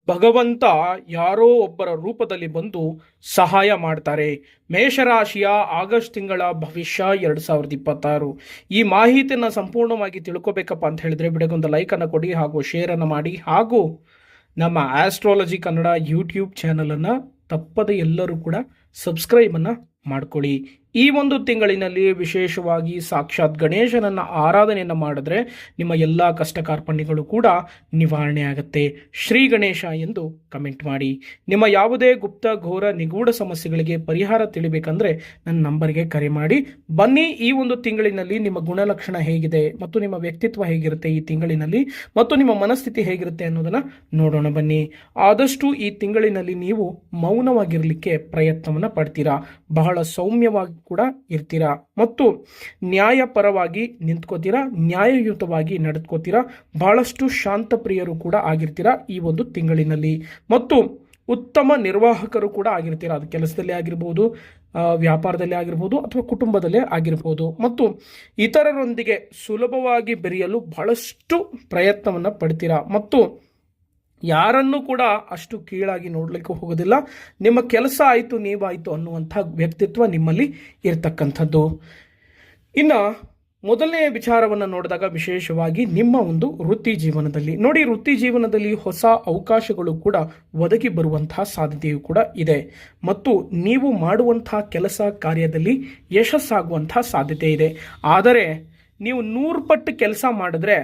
ಭಗವಂತ ಯಾರೋ ಒಬ್ಬರ ರೂಪದಲ್ಲಿ ಬಂದು ಸಹಾಯ ಮಾಡ್ತಾರೆ. ಮೇಷರಾಶಿಯ ಆಗಸ್ಟ್ ತಿಂಗಳ ಭವಿಷ್ಯ 2026. ಈ ಮಾಹಿತಿಯನ್ನು ಸಂಪೂರ್ಣವಾಗಿ ತಿಳ್ಕೊಬೇಕಪ್ಪ ಅಂತ ಹೇಳಿದ್ರೆ ವಿಡಿಯೋಗೊಂದು ಲೈಕನ್ನು ಕೊಡಿ ಹಾಗೂ ಶೇರನ್ನು ಮಾಡಿ ಹಾಗೂ ನಮ್ಮ ಆಸ್ಟ್ರಾಲಜಿ ಕನ್ನಡ ಯೂಟ್ಯೂಬ್ ಚಾನಲನ್ನು ತಪ್ಪದೆ ಎಲ್ಲರೂ ಕೂಡ ಸಬ್ಸ್ಕ್ರೈಬನ್ನು ಮಾಡ್ಕೊಳ್ಳಿ. ಈ ಒಂದು ತಿಂಗಳಿನಲ್ಲಿ ವಿಶೇಷವಾಗಿ ಸಾಕ್ಷಾತ್ ಗಣೇಶನನ್ನು ಆರಾಧನೆಯನ್ನು ಮಾಡಿದ್ರೆ ನಿಮ್ಮ ಎಲ್ಲ ಕಷ್ಟ ಕಾರ್ಪಣ್ಯಗಳು ಕೂಡ ನಿವಾರಣೆ ಆಗುತ್ತೆ. ಶ್ರೀ ಗಣೇಶ ಎಂದು ಕಮೆಂಟ್ ಮಾಡಿ. ನಿಮ್ಮ ಯಾವುದೇ ಗುಪ್ತ ಘೋರ ನಿಗೂಢ ಸಮಸ್ಯೆಗಳಿಗೆ ಪರಿಹಾರ ತಿಳಿಬೇಕಂದ್ರೆ ನನ್ನ ನಂಬರ್ಗೆ ಕರೆ ಮಾಡಿ. ಬನ್ನಿ, ಈ ಒಂದು ತಿಂಗಳಿನಲ್ಲಿ ನಿಮ್ಮ ಗುಣಲಕ್ಷಣ ಹೇಗಿದೆ ಮತ್ತು ನಿಮ್ಮ ವ್ಯಕ್ತಿತ್ವ ಹೇಗಿರುತ್ತೆ ಈ ತಿಂಗಳಿನಲ್ಲಿ ಮತ್ತು ನಿಮ್ಮ ಮನಸ್ಥಿತಿ ಹೇಗಿರುತ್ತೆ ಅನ್ನೋದನ್ನು ನೋಡೋಣ ಬನ್ನಿ. ಆದಷ್ಟು ಈ ತಿಂಗಳಿನಲ್ಲಿ ನೀವು ಮೌನವಾಗಿರಲಿಕ್ಕೆ ಪ್ರಯತ್ನವನ್ನು ಪಡ್ತೀರಾ. ಬಹಳ ಸೌಮ್ಯವಾಗಿ ಕೂಡ ಇರ್ತೀರಾ ಮತ್ತು ನ್ಯಾಯಪರವಾಗಿ ನಿಂತ್ಕೋತೀರಾ, ನ್ಯಾಯಯುತವಾಗಿ ನಡೆದುಕೋತೀರಾ. ಬಹಳಷ್ಟು ಶಾಂತ ಪ್ರಿಯರು ಕೂಡ ಆಗಿರ್ತೀರಾ ಈ ಒಂದು ತಿಂಗಳಿನಲ್ಲಿ ಮತ್ತು ಉತ್ತಮ ನಿರ್ವಾಹಕರು ಕೂಡ ಆಗಿರ್ತೀರಾ. ಅದು ಕೆಲಸದಲ್ಲಿ ಆಗಿರ್ಬೋದು, ವ್ಯಾಪಾರದಲ್ಲಿ ಆಗಿರ್ಬೋದು ಅಥವಾ ಕುಟುಂಬದಲ್ಲೇ ಆಗಿರ್ಬೋದು ಮತ್ತು ಇತರರೊಂದಿಗೆ ಸುಲಭವಾಗಿ ಬೆರೆಯಲು ಬಹಳಷ್ಟು ಪ್ರಯತ್ನವನ್ನು ಪಡ್ತೀರಾ ಮತ್ತು ಯಾರನ್ನೂ ಕೂಡ ಅಷ್ಟು ಕೀಳಾಗಿ ನೋಡಲಿಕ್ಕೆ ಹೋಗೋದಿಲ್ಲ. ನಿಮ್ಮ ಕೆಲಸ ಆಯಿತು ನೀವಾಯಿತು ಅನ್ನುವಂಥ ವ್ಯಕ್ತಿತ್ವ ನಿಮ್ಮಲ್ಲಿ ಇರತಕ್ಕಂಥದ್ದು. ಇನ್ನು ಮೊದಲನೇ ವಿಚಾರವನ್ನು ನೋಡಿದಾಗ ವಿಶೇಷವಾಗಿ ನಿಮ್ಮ ಒಂದು ವೃತ್ತಿ ಜೀವನದಲ್ಲಿ ನೋಡಿ, ವೃತ್ತಿ ಜೀವನದಲ್ಲಿ ಹೊಸ ಅವಕಾಶಗಳು ಕೂಡ ಒದಗಿ ಬರುವಂತಹ ಸಾಧ್ಯತೆಯೂ ಕೂಡ ಇದೆ ಮತ್ತು ನೀವು ಮಾಡುವಂತಹ ಕೆಲಸ ಕಾರ್ಯದಲ್ಲಿ ಯಶಸ್ಸಾಗುವಂತಹ ಸಾಧ್ಯತೆ ಇದೆ. ಆದರೆ ನೀವು 100 ಪಟ್ಟು ಕೆಲಸ ಮಾಡಿದ್ರೆ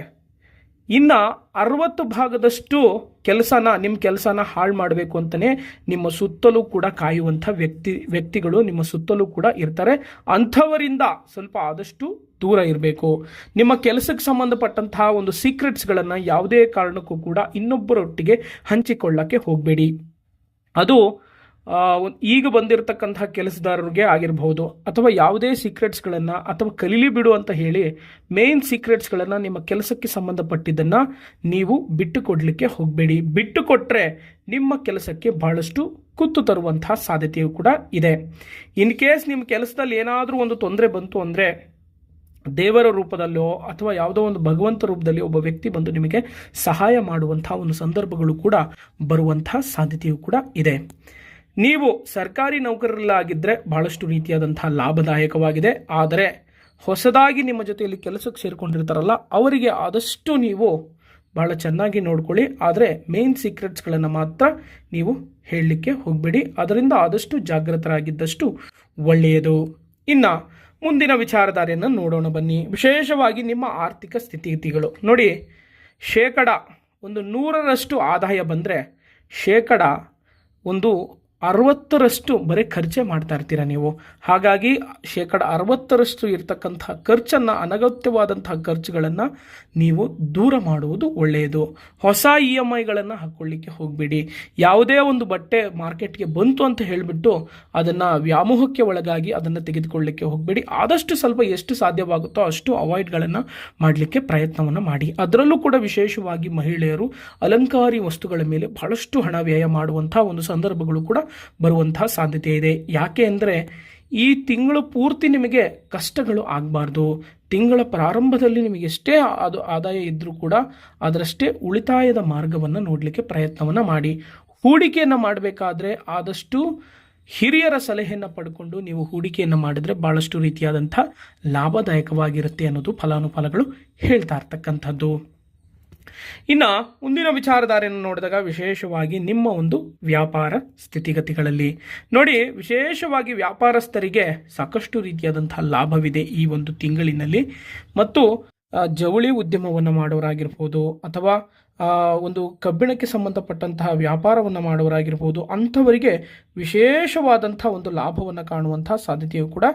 ಇನ್ನು 60 ಭಾಗದಷ್ಟು ನಿಮ್ಮ ಕೆಲಸನ ಹಾಳು ಮಾಡಬೇಕು ಅಂತಲೇ ನಿಮ್ಮ ಸುತ್ತಲೂ ಕೂಡ ಕಾಯುವಂಥ ವ್ಯಕ್ತಿಗಳು ನಿಮ್ಮ ಸುತ್ತಲೂ ಕೂಡ ಇರ್ತಾರೆ. ಅಂಥವರಿಂದ ಸ್ವಲ್ಪ ಆದಷ್ಟು ದೂರ ಇರಬೇಕು. ನಿಮ್ಮ ಕೆಲಸಕ್ಕೆ ಸಂಬಂಧಪಟ್ಟಂತಹ ಒಂದು ಸೀಕ್ರೆಟ್ಸ್ಗಳನ್ನು ಯಾವುದೇ ಕಾರಣಕ್ಕೂ ಕೂಡ ಇನ್ನೊಬ್ಬರೊಟ್ಟಿಗೆ ಹಂಚಿಕೊಳ್ಳಕ್ಕೆ ಹೋಗಬೇಡಿ. ಅದು ಈಗ ಬಂದಿರತಕ್ಕಂತಹ ಕೆಲಸದಾರರಿಗೆ ಆಗಿರಬಹುದು ಅಥವಾ ಯಾವುದೇ ಸೀಕ್ರೆಟ್ಸ್ಗಳನ್ನು ಅಥವಾ ಕಲೀಲಿ ಬಿಡು ಅಂತ ಹೇಳಿ ಮೇನ್ ಸೀಕ್ರೆಟ್ಸ್ಗಳನ್ನು ನಿಮ್ಮ ಕೆಲಸಕ್ಕೆ ಸಂಬಂಧಪಟ್ಟಿದ್ದನ್ನು ನೀವು ಬಿಟ್ಟು ಕೊಡಲಿಕ್ಕೆ ಹೋಗಬೇಡಿ. ಬಿಟ್ಟು ಕೊಟ್ಟರೆ ನಿಮ್ಮ ಕೆಲಸಕ್ಕೆ ಬಹಳಷ್ಟು ಕುತ್ತು ತರುವಂತಹ ಸಾಧ್ಯತೆಯೂ ಕೂಡ ಇದೆ. ಇನ್ ಕೇಸ್ ನಿಮ್ಮ ಕೆಲಸದಲ್ಲಿ ಏನಾದರೂ ಒಂದು ತೊಂದರೆ ಬಂತು ಅಂದರೆ ದೇವರ ರೂಪದಲ್ಲೋ ಅಥವಾ ಯಾವುದೋ ಒಂದು ಭಗವಂತ ರೂಪದಲ್ಲಿ ಒಬ್ಬ ವ್ಯಕ್ತಿ ಬಂದು ನಿಮಗೆ ಸಹಾಯ ಮಾಡುವಂಥ ಒಂದು ಸಂದರ್ಭಗಳು ಕೂಡ ಬರುವಂತಹ ಸಾಧ್ಯತೆಯೂ ಕೂಡ ಇದೆ. ನೀವು ಸರ್ಕಾರಿ ನೌಕರರಲ್ಲಾಗಿದ್ದರೆ ಬಹಳಷ್ಟು ರೀತಿಯಾದಂತಹ ಲಾಭದಾಯಕವಾಗಿದೆ. ಆದರೆ ಹೊಸದಾಗಿ ನಿಮ್ಮ ಜೊತೆಯಲ್ಲಿ ಕೆಲಸಕ್ಕೆ ಸೇರಿಕೊಂಡಿರ್ತಾರಲ್ಲ ಅವರಿಗೆ ಆದಷ್ಟು ನೀವು ಬಹಳ ಚೆನ್ನಾಗಿ ನೋಡ್ಕೊಳ್ಳಿ. ಆದರೆ ಮೇನ್ ಸೀಕ್ರೆಟ್ಸ್ಗಳನ್ನು ಮಾತ್ರ ನೀವು ಹೇಳಲಿಕ್ಕೆ ಹೋಗಬೇಡಿ. ಅದರಿಂದ ಆದಷ್ಟು ಜಾಗೃತರಾಗಿದ್ದಷ್ಟು ಒಳ್ಳೆಯದು. ಇನ್ನು ಮುಂದಿನ ವಿಚಾರಧಾರೆಯನ್ನು ನೋಡೋಣ ಬನ್ನಿ. ವಿಶೇಷವಾಗಿ ನಿಮ್ಮ ಆರ್ಥಿಕ ಸ್ಥಿತಿಗತಿಗಳು ನೋಡಿ, ಶೇಕಡ 100ರಷ್ಟು ಆದಾಯ ಬಂದರೆ ಶೇಕಡ 60ರಷ್ಟು ಬರೀ ಖರ್ಚೆ ಮಾಡ್ತಾ ಇರ್ತೀರ ನೀವು. ಹಾಗಾಗಿ ಶೇಕಡ 60ರಷ್ಟು ಇರ್ತಕ್ಕಂತಹ ಖರ್ಚನ್ನು, ಅನಗತ್ಯವಾದಂತಹ ಖರ್ಚುಗಳನ್ನು ನೀವು ದೂರ ಮಾಡುವುದು ಒಳ್ಳೆಯದು. ಹೊಸ EMIಗಳನ್ನು ಹಾಕ್ಕೊಳ್ಳಿಕ್ಕೆ ಹೋಗಬೇಡಿ. ಯಾವುದೇ ಒಂದು ಬಟ್ಟೆ ಮಾರ್ಕೆಟ್ಗೆ ಬಂತು ಅಂತ ಹೇಳಿಬಿಟ್ಟು ಅದನ್ನು ವ್ಯಾಮೋಹಕ್ಕೆ ಒಳಗಾಗಿ ಅದನ್ನು ತೆಗೆದುಕೊಳ್ಳಲಿಕ್ಕೆ ಹೋಗಬೇಡಿ. ಆದಷ್ಟು ಸ್ವಲ್ಪ ಎಷ್ಟು ಸಾಧ್ಯವಾಗುತ್ತೋ ಅಷ್ಟು ಅವಾಯ್ಡ್ಗಳನ್ನು ಮಾಡಲಿಕ್ಕೆ ಪ್ರಯತ್ನವನ್ನು ಮಾಡಿ. ಅದರಲ್ಲೂ ಕೂಡ ವಿಶೇಷವಾಗಿ ಮಹಿಳೆಯರು ಅಲಂಕಾರಿ ವಸ್ತುಗಳ ಮೇಲೆ ಬಹಳಷ್ಟು ಹಣ ವ್ಯಯ ಮಾಡುವಂಥ ಒಂದು ಸಂದರ್ಭಗಳು ಕೂಡ ಬರುವಂತಹ ಸಾಧ್ಯತೆ ಇದೆ. ಯಾಕೆ ಅಂದರೆ ಈ ತಿಂಗಳು ಪೂರ್ತಿ ನಿಮಗೆ ಕಷ್ಟಗಳು ಆಗಬಾರ್ದು. ತಿಂಗಳ ಪ್ರಾರಂಭದಲ್ಲಿ ನಿಮಗೆ ಎಷ್ಟೇ ಆದಾಯ ಇದ್ದರೂ ಕೂಡ ಅದರಷ್ಟೇ ಉಳಿತಾಯದ ಮಾರ್ಗವನ್ನು ನೋಡಲಿಕ್ಕೆ ಪ್ರಯತ್ನವನ್ನು ಮಾಡಿ. ಹೂಡಿಕೆಯನ್ನು ಮಾಡಬೇಕಾದ್ರೆ ಆದಷ್ಟು ಹಿರಿಯರ ಸಲಹೆಯನ್ನು ಪಡ್ಕೊಂಡು ನೀವು ಹೂಡಿಕೆಯನ್ನು ಮಾಡಿದರೆ ಭಾಳಷ್ಟು ರೀತಿಯಾದಂಥ ಲಾಭದಾಯಕವಾಗಿರುತ್ತೆ ಅನ್ನೋದು ಫಲಾನುಫಲಗಳು ಹೇಳ್ತಾ ಇರ್ತಕ್ಕಂಥದ್ದು. ಇನ್ನು ಮುಂದಿನ ವಿಚಾರಧಾರೆಯನ್ನು ನೋಡಿದಾಗ ವಿಶೇಷವಾಗಿ ನಿಮ್ಮ ಒಂದು ವ್ಯಾಪಾರ ಸ್ಥಿತಿಗತಿಗಳಲ್ಲಿ ನೋಡಿ, ವಿಶೇಷವಾಗಿ ವ್ಯಾಪಾರಸ್ಥರಿಗೆ ಸಾಕಷ್ಟು ರೀತಿಯಾದಂತಹ ಲಾಭವಿದೆ ಈ ಒಂದು ತಿಂಗಳಿನಲ್ಲಿ ಮತ್ತು ಜವಳಿ ಉದ್ಯಮವನ್ನು ಮಾಡೋರಾಗಿರ್ಬೋದು ಅಥವಾ ಒಂದು ಕಬ್ಬಿಣಕ್ಕೆ ಸಂಬಂಧಪಟ್ಟಂತಹ ವ್ಯಾಪಾರವನ್ನು ಮಾಡೋರಾಗಿರ್ಬೋದು, ಅಂಥವರಿಗೆ ವಿಶೇಷವಾದಂಥ ಒಂದು ಲಾಭವನ್ನು ಕಾಣುವಂತಹ ಸಾಧ್ಯತೆಯು ಕೂಡ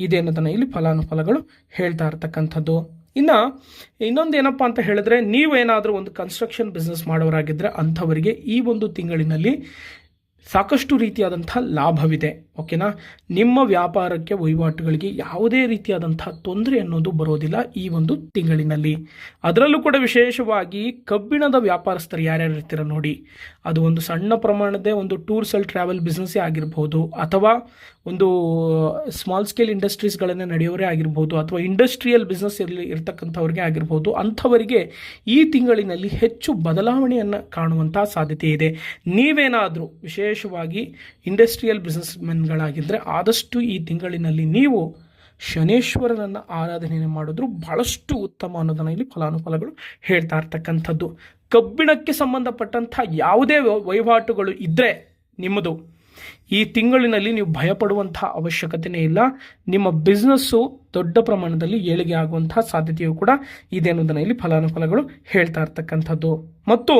ಇದೆ ಅನ್ನೋದನ್ನು ಇಲ್ಲಿ ಫಲಾನುಫಲಗಳು ಹೇಳ್ತಾ ಇರ್ತಕ್ಕಂಥದ್ದು. ಇನ್ನು ಇನ್ನೊಂದು ಏನಪ್ಪ ಅಂತ ಹೇಳಿದ್ರೆ, ನೀವೇನಾದರೂ ಒಂದು ಕನ್ಸ್ಟ್ರಕ್ಷನ್ ಬಿಸ್ನೆಸ್ ಮಾಡೋರಾಗಿದ್ದರೆ ಅಂಥವರಿಗೆ ಈ ಒಂದು ತಿಂಗಳಿನಲ್ಲಿ ಸಾಕಷ್ಟು ರೀತಿಯಾದಂಥ ಲಾಭವಿದೆ. ಓಕೆನಾ. ನಿಮ್ಮ ವ್ಯಾಪಾರಕ್ಕೆ ವಹಿವಾಟುಗಳಿಗೆ ಯಾವುದೇ ರೀತಿಯಾದಂತಹ ತೊಂದರೆ ಅನ್ನೋದು ಬರೋದಿಲ್ಲ ಈ ಒಂದು ತಿಂಗಳಿನಲ್ಲಿ. ಅದರಲ್ಲೂ ಕೂಡ ವಿಶೇಷವಾಗಿ ಕಬ್ಬಿಣದ ವ್ಯಾಪಾರಸ್ಥರು ಯಾರ್ಯಾರು ಇರ್ತೀರ ನೋಡಿ, ಅದು ಒಂದು ಸಣ್ಣ ಪ್ರಮಾಣದ ಒಂದು ಟೂರ್ಸ್ ಆ್ಯಂಡ್ ಟ್ರಾವೆಲ್ ಬಿಸ್ನೆಸ್ಸೇ ಆಗಿರ್ಬೋದು, ಅಥವಾ ಒಂದು ಸ್ಮಾಲ್ ಸ್ಕೇಲ್ ಇಂಡಸ್ಟ್ರೀಸ್ಗಳನ್ನೇ ನಡೆಯೋರೇ ಆಗಿರ್ಬೋದು, ಅಥವಾ ಇಂಡಸ್ಟ್ರಿಯಲ್ ಬಿಸ್ನೆಸ್ ಇರ್ತಕ್ಕಂಥವ್ರಿಗೆ ಆಗಿರ್ಬೋದು, ಅಂಥವರಿಗೆ ಈ ತಿಂಗಳಿನಲ್ಲಿ ಹೆಚ್ಚು ಬದಲಾವಣೆಯನ್ನು ಕಾಣುವಂಥ ಸಾಧ್ಯತೆ ಇದೆ. ನೀವೇನಾದರೂ ವಿಶೇಷವಾಗಿ ಇಂಡಸ್ಟ್ರಿಯಲ್ ಬಿಸ್ನೆಸ್ ಗಳಾಗಿದ್ದರೆ ಆದಷ್ಟು ಈ ತಿಂಗಳಿನಲ್ಲಿ ನೀವು ಶನೇಶ್ವರನನ್ನು ಆರಾಧನೆಯನ್ನು ಮಾಡಿದ್ರು ಬಹಳಷ್ಟು ಉತ್ತಮ ಅನ್ನೋದನ್ನು ಇಲ್ಲಿ ಫಲಾನುಫಲಗಳು ಹೇಳ್ತಾ ಇರ್ತಕ್ಕಂಥದ್ದು. ಕಬ್ಬಿಣಕ್ಕೆ ಸಂಬಂಧಪಟ್ಟಂಥ ಯಾವುದೇ ವಹಿವಾಟುಗಳು ಇದ್ದರೆ ನಿಮ್ಮದು ಈ ತಿಂಗಳಿನಲ್ಲಿ ನೀವು ಭಯಪಡುವಂಥ ಅವಶ್ಯಕತೆಯೇ ಇಲ್ಲ. ನಿಮ್ಮ ಬಿಸ್ನೆಸ್ಸು ದೊಡ್ಡ ಪ್ರಮಾಣದಲ್ಲಿ ಏಳಿಗೆ ಆಗುವಂಥ ಸಾಧ್ಯತೆಯೂ ಕೂಡ ಇದೆ ಅನ್ನೋದನ್ನು ಇಲ್ಲಿ ಫಲಾನುಫಲಗಳು ಹೇಳ್ತಾ ಇರ್ತಕ್ಕಂಥದ್ದು. ಮತ್ತು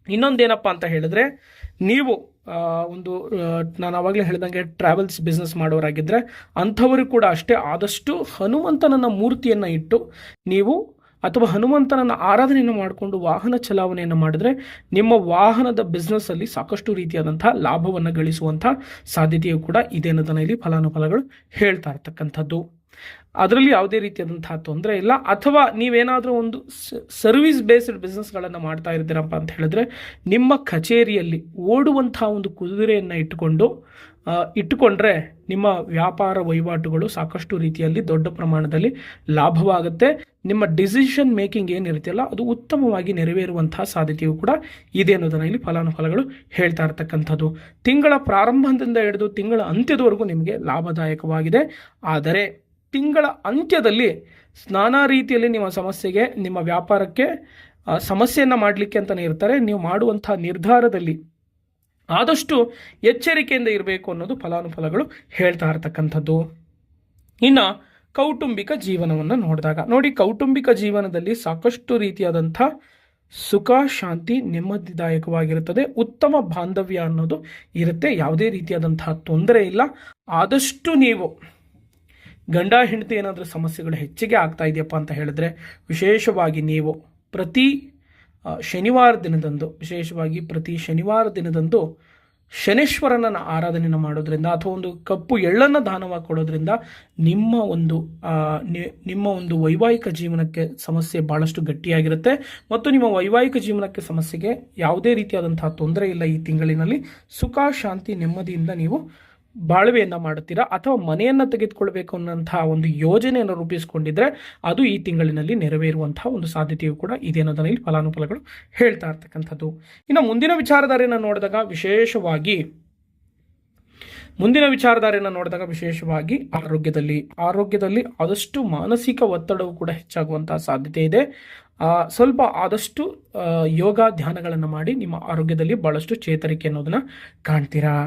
ಇನ್ನೊಂದೇನಪ್ಪ ಅಂತ ಹೇಳಿದ್ರೆ, ನೀವು ನಾನು ಆವಾಗಲೇ ಹೇಳಿದಂಗೆ ಟ್ರಾವೆಲ್ಸ್ ಬಿಸ್ನೆಸ್ ಮಾಡೋರಾಗಿದ್ದರೆ ಅಂಥವರು ಕೂಡ ಅಷ್ಟೇ ಆದಷ್ಟು ಹನುಮಂತನನ್ನ ಮೂರ್ತಿಯನ್ನು ಇಟ್ಟು ನೀವು ಅಥವಾ ಹನುಮಂತನನ್ನು ಆರಾಧನೆಯನ್ನು ಮಾಡಿಕೊಂಡು ವಾಹನ ಚಲಾವಣೆಯನ್ನು ಮಾಡಿದ್ರೆ ನಿಮ್ಮ ವಾಹನದ ಬಿಸ್ನೆಸ್ಸಲ್ಲಿ ಸಾಕಷ್ಟು ರೀತಿಯಾದಂಥ ಲಾಭವನ್ನು ಗಳಿಸುವಂಥ ಸಾಧ್ಯತೆಯೂ ಕೂಡ ಇದೆ ಅನ್ನೋದನ್ನು ಇಲ್ಲಿ ಫಲಾನುಫಲಗಳು ಹೇಳ್ತಾ ಇರ್ತಕ್ಕಂಥದ್ದು. ಅದರಲ್ಲಿ ಯಾವುದೇ ರೀತಿಯಾದಂತಹ ತೊಂದರೆ ಇಲ್ಲ. ಅಥವಾ ನೀವೇನಾದರೂ ಒಂದು ಸರ್ವಿಸ್ ಬೇಸ್ಡ್ ಬಿಸ್ನೆಸ್ಗಳನ್ನು ಮಾಡ್ತಾ ಇದ್ದೀರಪ್ಪ ಅಂತ ಹೇಳಿದ್ರೆ ನಿಮ್ಮ ಕಚೇರಿಯಲ್ಲಿ ಓಡುವಂತಹ ಒಂದು ಕುದುರೆಯನ್ನು ಇಟ್ಟುಕೊಂಡ್ರೆ ನಿಮ್ಮ ವ್ಯಾಪಾರ ವಹಿವಾಟುಗಳು ಸಾಕಷ್ಟು ರೀತಿಯಲ್ಲಿ ದೊಡ್ಡ ಪ್ರಮಾಣದಲ್ಲಿ ಲಾಭವಾಗುತ್ತೆ. ನಿಮ್ಮ ಡಿಸಿಷನ್ ಮೇಕಿಂಗ್ ಏನಿರುತ್ತಲ್ಲ ಅದು ಉತ್ತಮವಾಗಿ ನೆರವೇರುವಂತಹ ಸಾಧ್ಯತೆಯೂ ಕೂಡ ಇದೆ ಅನ್ನೋದನ್ನು ಇಲ್ಲಿ ಫಲಾನುಫಲಗಳು ಹೇಳ್ತಾ ಇರ್ತಕ್ಕಂಥದ್ದು. ತಿಂಗಳ ಪ್ರಾರಂಭದಿಂದ ಹಿಡಿದು ತಿಂಗಳ ಅಂತ್ಯದವರೆಗೂ ನಿಮಗೆ ಲಾಭದಾಯಕವಾಗಿದೆ. ಆದರೆ ತಿಂಗಳ ಅಂತ್ಯದಲ್ಲಿ ನಾನಾ ರೀತಿಯಲ್ಲಿ ನಿಮ್ಮ ವ್ಯಾಪಾರಕ್ಕೆ ಸಮಸ್ಯೆಯನ್ನು ಮಾಡಲಿಕ್ಕೆ ಅಂತಲೇ ಇರ್ತಾರೆ. ನೀವು ಮಾಡುವಂಥ ನಿರ್ಧಾರದಲ್ಲಿ ಆದಷ್ಟು ಎಚ್ಚರಿಕೆಯಿಂದ ಇರಬೇಕು ಅನ್ನೋದು ಫಲಾನುಫಲಗಳು ಹೇಳ್ತಾ ಇರ್ತಕ್ಕಂಥದ್ದು. ಇನ್ನು ಕೌಟುಂಬಿಕ ಜೀವನವನ್ನು ನೋಡಿದಾಗ ನೋಡಿ, ಕೌಟುಂಬಿಕ ಜೀವನದಲ್ಲಿ ಸಾಕಷ್ಟು ರೀತಿಯಾದಂಥ ಸುಖ, ಶಾಂತಿ, ನೆಮ್ಮದಿದಾಯಕವಾಗಿರುತ್ತದೆ. ಉತ್ತಮ ಬಾಂಧವ್ಯ ಅನ್ನೋದು ಇರುತ್ತೆ. ಯಾವುದೇ ರೀತಿಯಾದಂತಹ ತೊಂದರೆ ಇಲ್ಲ. ಆದಷ್ಟು ನೀವು ಗಂಡ ಹೆಂಡತಿ ಏನಾದರೂ ಸಮಸ್ಯೆಗಳು ಹೆಚ್ಚಿಗೆ ಆಗ್ತಾ ಇದೆಯಪ್ಪ ಅಂತ ಹೇಳಿದ್ರೆ ವಿಶೇಷವಾಗಿ ನೀವು ಪ್ರತಿ ಶನಿವಾರ ದಿನದಂದು ಶನೇಶ್ವರನನ್ನು ಆರಾಧನೆಯನ್ನು ಮಾಡೋದ್ರಿಂದ ಅಥವಾ ಒಂದು ಕಪ್ಪು ಎಳ್ಳನ್ನು ದಾನವಾಗಿ ಕೊಡೋದ್ರಿಂದ ನಿಮ್ಮ ಒಂದು ವೈವಾಹಿಕ ಜೀವನಕ್ಕೆ ಸಮಸ್ಯೆ ಭಾಳಷ್ಟು ಗಟ್ಟಿಯಾಗಿರುತ್ತೆ ಮತ್ತು ನಿಮ್ಮ ವೈವಾಹಿಕ ಜೀವನಕ್ಕೆ ಸಮಸ್ಯೆಗೆ ಯಾವುದೇ ರೀತಿಯಾದಂತಹ ತೊಂದರೆ ಇಲ್ಲ. ಈ ತಿಂಗಳಿನಲ್ಲಿ ಸುಖ, ಶಾಂತಿ, ನೆಮ್ಮದಿಯಿಂದ ನೀವು ಬಾಳ್ವೆಯನ್ನು ಮಾಡುತ್ತೀರಾ ಅಥವಾ ಮನೆಯನ್ನು ತೆಗೆದುಕೊಳ್ಬೇಕು ಅನ್ನೋಂತಹ ಒಂದು ಯೋಜನೆಯನ್ನು ರೂಪಿಸಿಕೊಂಡಿದ್ರೆ ಅದು ಈ ತಿಂಗಳಿನಲ್ಲಿ ನೆರವೇರುವಂತಹ ಒಂದು ಸಾಧ್ಯತೆಯೂ ಕೂಡ ಇದೆ ಅನ್ನೋದನ್ನು ಇಲ್ಲಿ ಫಲಾನುಫಲಗಳು ಹೇಳ್ತಾ ಇರ್ತಕ್ಕಂಥದ್ದು. ಇನ್ನು ಮುಂದಿನ ವಿಚಾರಧಾರೆಯನ್ನು ನೋಡಿದಾಗ ವಿಶೇಷವಾಗಿ ಆರೋಗ್ಯದಲ್ಲಿ ಆದಷ್ಟು ಮಾನಸಿಕ ಒತ್ತಡವು ಕೂಡ ಹೆಚ್ಚಾಗುವಂತಹ ಸಾಧ್ಯತೆ ಇದೆ. ಸ್ವಲ್ಪ ಆದಷ್ಟು ಯೋಗ ಧ್ಯಾನಗಳನ್ನು ಮಾಡಿ ನಿಮ್ಮ ಆರೋಗ್ಯದಲ್ಲಿ ಬಹಳಷ್ಟು ಚೇತರಿಕೆ ಅನ್ನೋದನ್ನ ಕಾಣ್ತೀರಾ.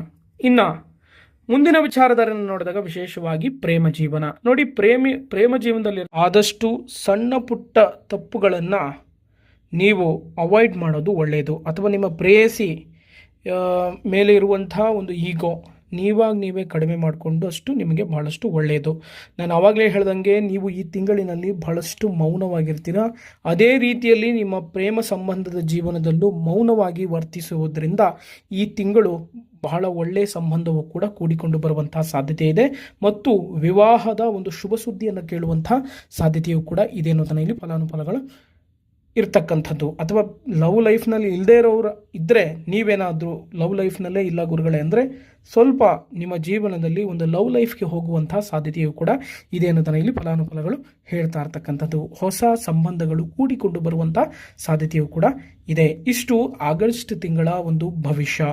ಇನ್ನು ಮುಂದಿನ ವಿಚಾರಧಾರೆಯನ್ನು ನೋಡಿದಾಗ ವಿಶೇಷವಾಗಿ ಪ್ರೇಮ ಜೀವನ ನೋಡಿ, ಪ್ರೇಮ ಜೀವನದಲ್ಲಿ ಆದಷ್ಟು ಸಣ್ಣ ಪುಟ್ಟ ತಪ್ಪುಗಳನ್ನು ನೀವು ಅವಾಯ್ಡ್ ಮಾಡೋದು ಒಳ್ಳೆಯದು. ಅಥವಾ ನಿಮ್ಮ ಪ್ರೇಯಸಿ ಮೇಲೆ ಇರುವಂಥ ಒಂದು ಈಗೋ ನೀವೇ ಕಡಿಮೆ ಮಾಡಿಕೊಂಡು ಅಷ್ಟು ನಿಮಗೆ ಬಹಳಷ್ಟು ಒಳ್ಳೆಯದು. ನಾನು ಆವಾಗಲೇ ಹೇಳ್ದಂಗೆ ನೀವು ಈ ತಿಂಗಳಿನಲ್ಲಿ ಬಹಳಷ್ಟು ಮೌನವಾಗಿರ್ತೀರ. ಅದೇ ರೀತಿಯಲ್ಲಿ ನಿಮ್ಮ ಪ್ರೇಮ ಸಂಬಂಧದ ಜೀವನದಲ್ಲೂ ಮೌನವಾಗಿ ವರ್ತಿಸುವುದರಿಂದ ಈ ತಿಂಗಳು ಬಹಳ ಒಳ್ಳೆಯ ಸಂಬಂಧವು ಕೂಡ ಕೂಡಿಕೊಂಡು ಬರುವಂತಹ ಸಾಧ್ಯತೆ ಇದೆ ಮತ್ತು ವಿವಾಹದ ಒಂದು ಶುಭ ಸುದ್ದಿಯನ್ನು ಕೇಳುವಂತಹ ಸಾಧ್ಯತೆಯೂ ಕೂಡ ಇದೆ ಅನ್ನೋದನ್ನು ಇಲ್ಲಿ ಫಲಾನುಫಲಗಳು ಇರ್ತಕ್ಕಂಥದ್ದು. ಅಥವಾ ಲವ್ ಲೈಫ್ನಲ್ಲಿ ಇಲ್ಲದೇ ಇರೋರು ಇದ್ದರೆ ನೀವೇನಾದರೂ ಲವ್ ಲೈಫ್ನಲ್ಲೇ ಇಲ್ಲ ಗುರುಗಳೇ ಅಂದರೆ ಸ್ವಲ್ಪ ನಿಮ್ಮ ಜೀವನದಲ್ಲಿ ಒಂದು ಲವ್ ಲೈಫ್ಗೆ ಹೋಗುವಂತಹ ಸಾಧ್ಯತೆಯೂ ಕೂಡ ಇದೆ ಅನ್ನೋದನ್ನು ಇಲ್ಲಿ ಫಲಾನುಫಲಗಳು ಹೇಳ್ತಾ ಇರ್ತಕ್ಕಂಥದ್ದು. ಹೊಸ ಸಂಬಂಧಗಳು ಕೂಡಿಕೊಂಡು ಬರುವಂಥ ಸಾಧ್ಯತೆಯೂ ಕೂಡ ಇದೆ. ಇಷ್ಟು ಆಗಸ್ಟ್ ತಿಂಗಳ ಒಂದು ಭವಿಷ್ಯ.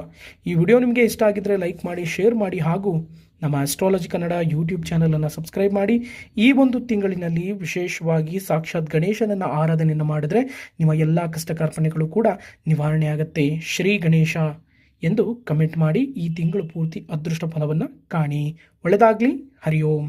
ಈ ವಿಡಿಯೋ ನಿಮಗೆ ಇಷ್ಟ ಆಗಿದ್ದರೆ ಲೈಕ್ ಮಾಡಿ, ಶೇರ್ ಮಾಡಿ ಹಾಗೂ ನಮ್ಮ ಆಸ್ಟ್ರಾಲಜಿ ಕನ್ನಡ ಯೂಟ್ಯೂಬ್ ಚಾನಲನ್ನು ಸಬ್ಸ್ಕ್ರೈಬ್ ಮಾಡಿ. ಈ ಒಂದು ತಿಂಗಳಿನಲ್ಲಿ ವಿಶೇಷವಾಗಿ ಸಾಕ್ಷಾತ್ ಗಣೇಶನನ್ನು ಆರಾಧನೆಯನ್ನು ಮಾಡಿದ್ರೆ ನಿಮ್ಮ ಎಲ್ಲ ಕಷ್ಟ ಕಾರ್ಪಣ್ಯಗಳು ಕೂಡ ನಿವಾರಣೆ ಆಗುತ್ತೆ. ಶ್ರೀ ಗಣೇಶ ಎಂದು ಕಮೆಂಟ್ ಮಾಡಿ ಈ ತಿಂಗಳು ಪೂರ್ತಿ ಅದೃಷ್ಟ ಫಲವನ್ನು ಕಾಣಿ. ಒಳ್ಳೆಯದಾಗಲಿ. ಹರಿ ಓಂ.